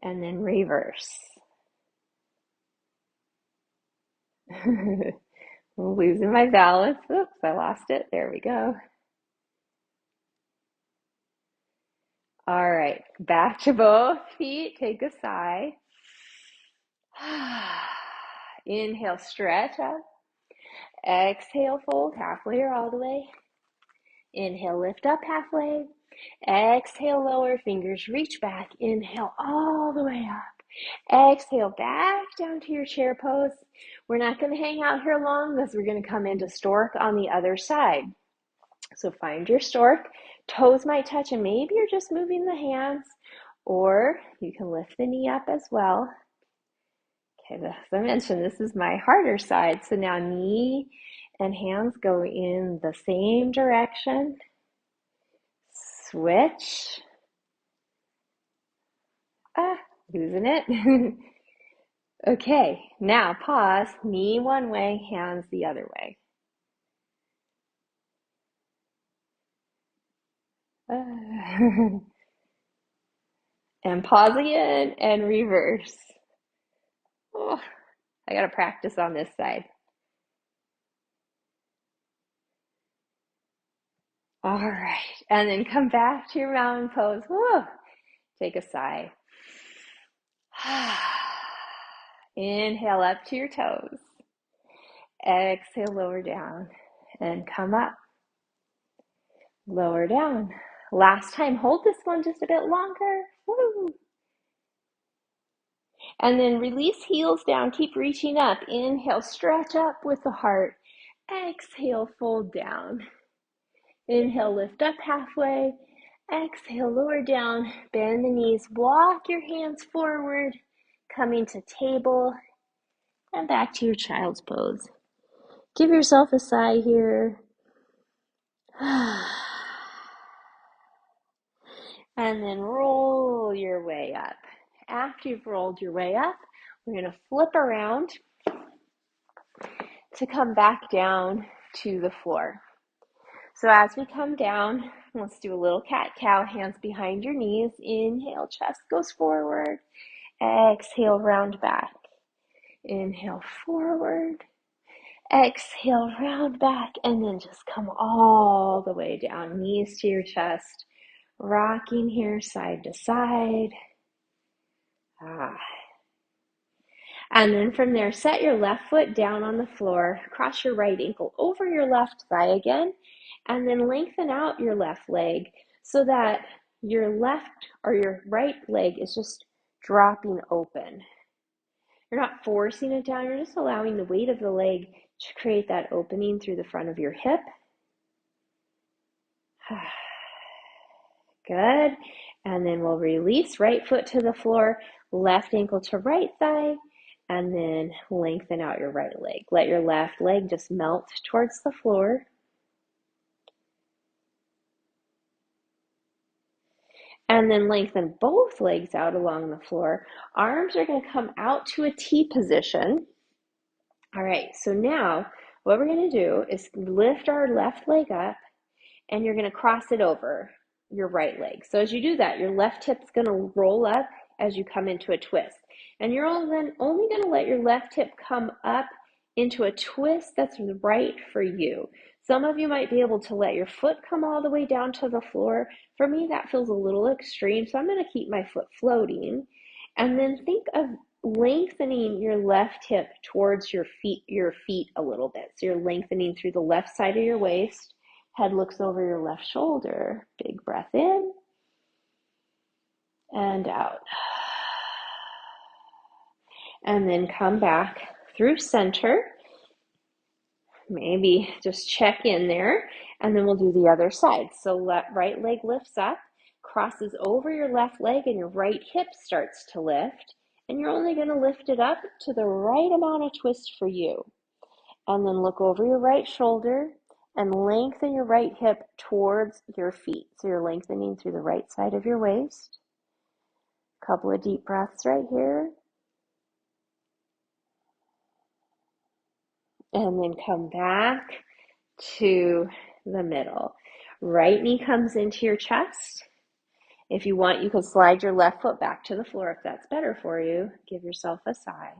And then reverse. I'm losing my balance. Oops, I lost it. There we go. All right, back to both feet. Take a sigh. Inhale, stretch up. Exhale, fold halfway or all the way. Inhale, lift up halfway. Exhale, lower, fingers reach back. Inhale, all the way up. Exhale, back down to your chair pose. We're not going to hang out here long because we're going to come into stork on the other side. So find your stork. Toes might touch and maybe you're just moving the hands, or you can lift the knee up as well. Okay, as I mentioned, this is my harder side. So now knee and hands go in the same direction. Switch. Losing it. Okay, now pause. Knee one way, hands the other way. And pause again and reverse. Oh, I gotta practice on this side. All right, and then come back to your mountain pose. Whoa. Take a sigh. Inhale up to your toes. Exhale, lower down and come up. Lower down. Last time, hold this one just a bit longer. Woo. And then release heels down. Keep reaching up. Inhale, stretch up with the heart. Exhale, fold down. Inhale, lift up halfway. Exhale, lower down. Bend the knees. Walk your hands forward. Coming to table. And back to your child's pose. Give yourself a sigh here. And then roll your way up. After you've rolled your way up, we're going to flip around to come back down to the floor. So as we come down, let's do a little cat-cow, hands behind your knees. Inhale, chest goes forward. Exhale, round back. Inhale, forward. Exhale, round back, and then just come all the way down, knees to your chest. Rocking here side to side. And then from there, set your left foot down on the floor, cross your right ankle over your left thigh again, and then lengthen out your left leg so that your left or your right leg is just dropping open. You're not forcing it down, you're just allowing the weight of the leg to create that opening through the front of your hip. Good. And then we'll release right foot to the floor, left ankle to right thigh, and then lengthen out your right leg. Let your left leg just melt towards the floor. And then lengthen both legs out along the floor. Arms are going to come out to a T position. All right, so now what we're going to do is lift our left leg up, and you're going to cross it over your right leg. So as you do that, your left hip's going to roll up as you come into a twist. And you're only going to let your left hip come up into a twist that's right for you. Some of you might be able to let your foot come all the way down to the floor. For me, that feels a little extreme, so I'm going to keep my foot floating. And then think of lengthening your left hip towards your feet a little bit. So you're lengthening through the left side of your waist. Head looks over your left shoulder. Big breath in and out. And then come back through center. Maybe just check in there. And then we'll do the other side. So right leg lifts up, crosses over your left leg, and your right hip starts to lift. And you're only going to lift it up to the right amount of twist for you. And then look over your right shoulder and lengthen your right hip towards your feet. So you're lengthening through the right side of your waist. A couple of deep breaths right here. And then come back to the middle. Right knee comes into your chest. If you want, you can slide your left foot back to the floor if that's better for you. Give yourself a sigh.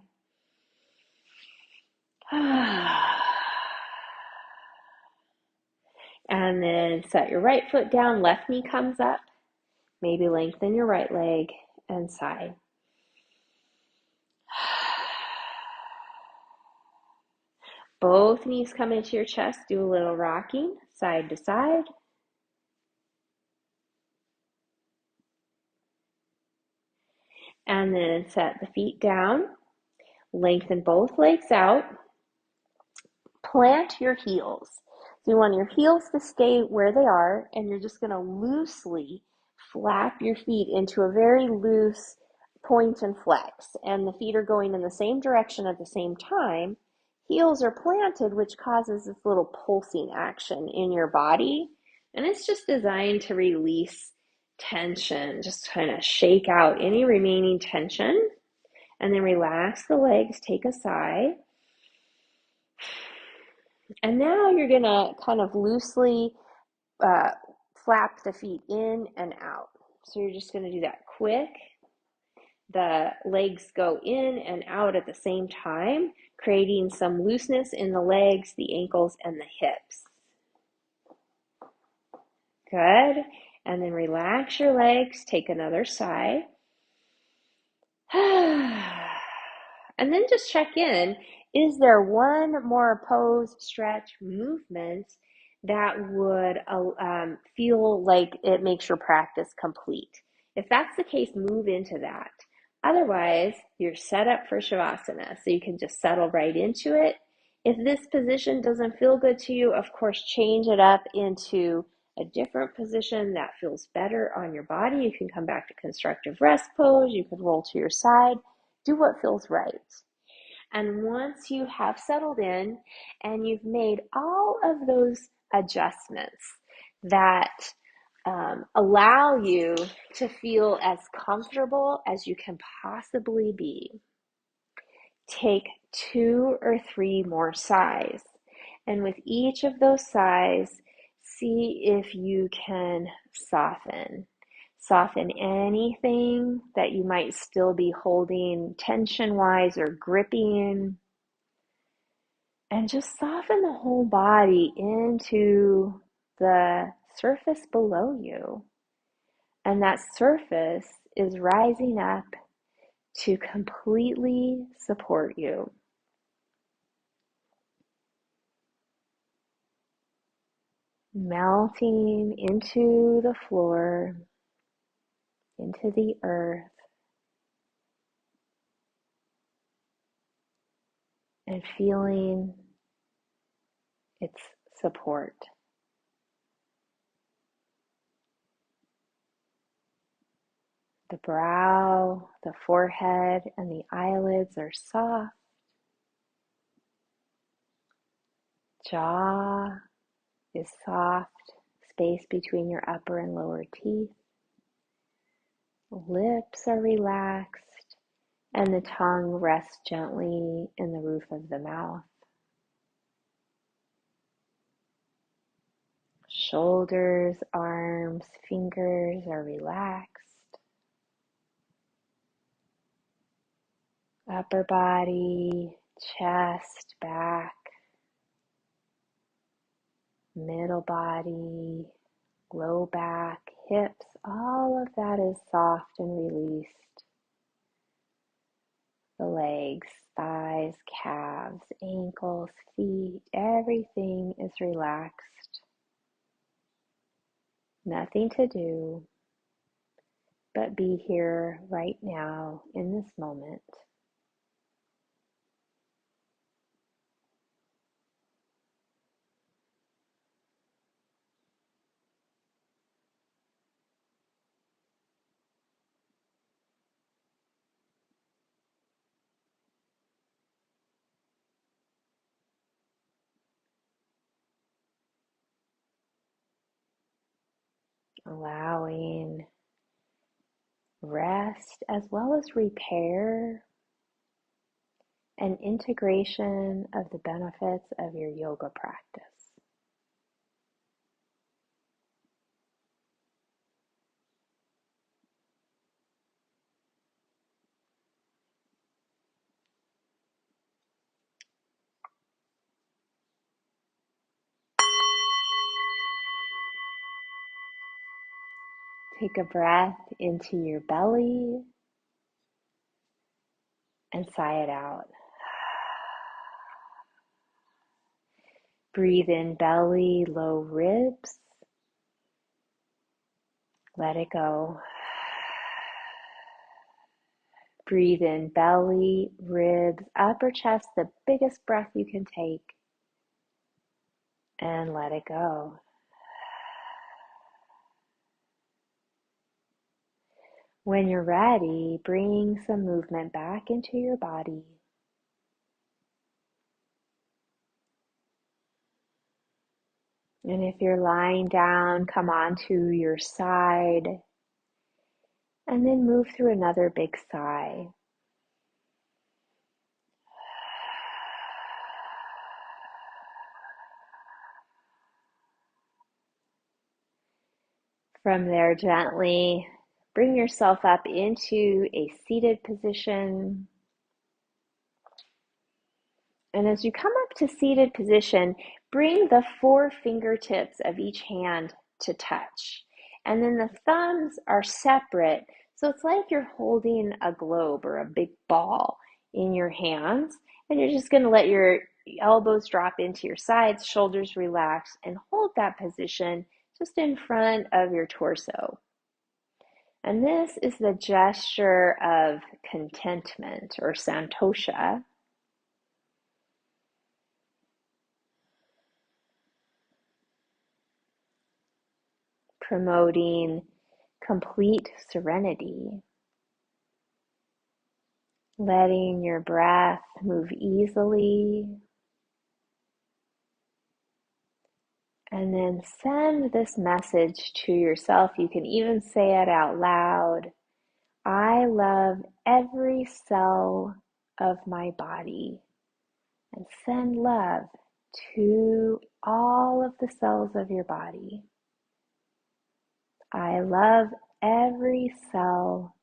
And then set your right foot down, left knee comes up. Maybe lengthen your right leg and sigh. Both knees come into your chest. Do a little rocking side to side. And then set the feet down. Lengthen both legs out. Plant your heels. So you want your heels to stay where they are, and you're just going to loosely flap your feet into a very loose point and flex. And the feet are going in the same direction at the same time. Heels are planted, which causes this little pulsing action in your body. And it's just designed to release tension, just kind of shake out any remaining tension. And then relax the legs, take a sigh. And now you're going to kind of loosely flap the feet in and out. So you're just going to do that quick. The legs go in and out at the same time, creating some looseness in the legs, the ankles, and the hips. Good. And then relax your legs. Take another sigh. And then just check in. Is there one more pose, stretch, movement that would feel like it makes your practice complete? If that's the case, move into that. Otherwise, you're set up for Shavasana, so you can just settle right into it. If this position doesn't feel good to you, of course, change it up into a different position that feels better on your body. You can come back to constructive rest pose. You can roll to your side. Do what feels right. And once you have settled in and you've made all of those adjustments that allow you to feel as comfortable as you can possibly be, take 2 or 3 more sighs. And with each of those sighs, see if you can soften. Soften anything that you might still be holding tension-wise or gripping. And just soften the whole body into the surface below you. And that surface is rising up to completely support you. Melting into the floor, into the earth, and feeling its support. The brow, the forehead, and the eyelids are soft. Jaw is soft, space between your upper and lower teeth. Lips are relaxed, and the tongue rests gently in the roof of the mouth. Shoulders, arms, fingers are relaxed. Upper body, chest, back, middle body, low back, hips, all of that is soft and released. The legs, thighs, calves, ankles, feet, everything is relaxed. Nothing to do but be here right now in this moment. Allowing rest as well as repair and integration of the benefits of your yoga practice. Take a breath into your belly and sigh it out. Breathe in belly, low ribs. Let it go. Breathe in belly, ribs, upper chest, the biggest breath you can take. And let it go. When you're ready, bring some movement back into your body. And if you're lying down, come onto your side and then move through another big sigh. From there, gently bring yourself up into a seated position. And as you come up to seated position, bring the four fingertips of each hand to touch. And then the thumbs are separate. So it's like you're holding a globe or a big ball in your hands. And you're just going to let your elbows drop into your sides, shoulders relax, and hold that position just in front of your torso. And this is the gesture of contentment or santosha. Promoting complete serenity, letting your breath move easily, and then send this message to yourself. You can even say it out loud. I love every cell of my body, and send love to all of the cells of your body. I love every cell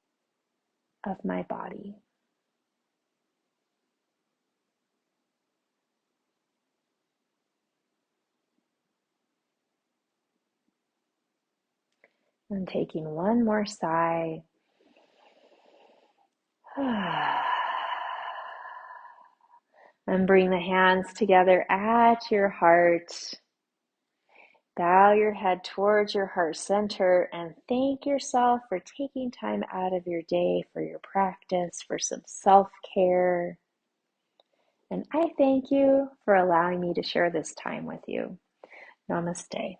of my body. And taking one more sigh. And bring the hands together at your heart. Bow your head towards your heart center and thank yourself for taking time out of your day for your practice, for some self-care. And I thank you for allowing me to share this time with you. Namaste.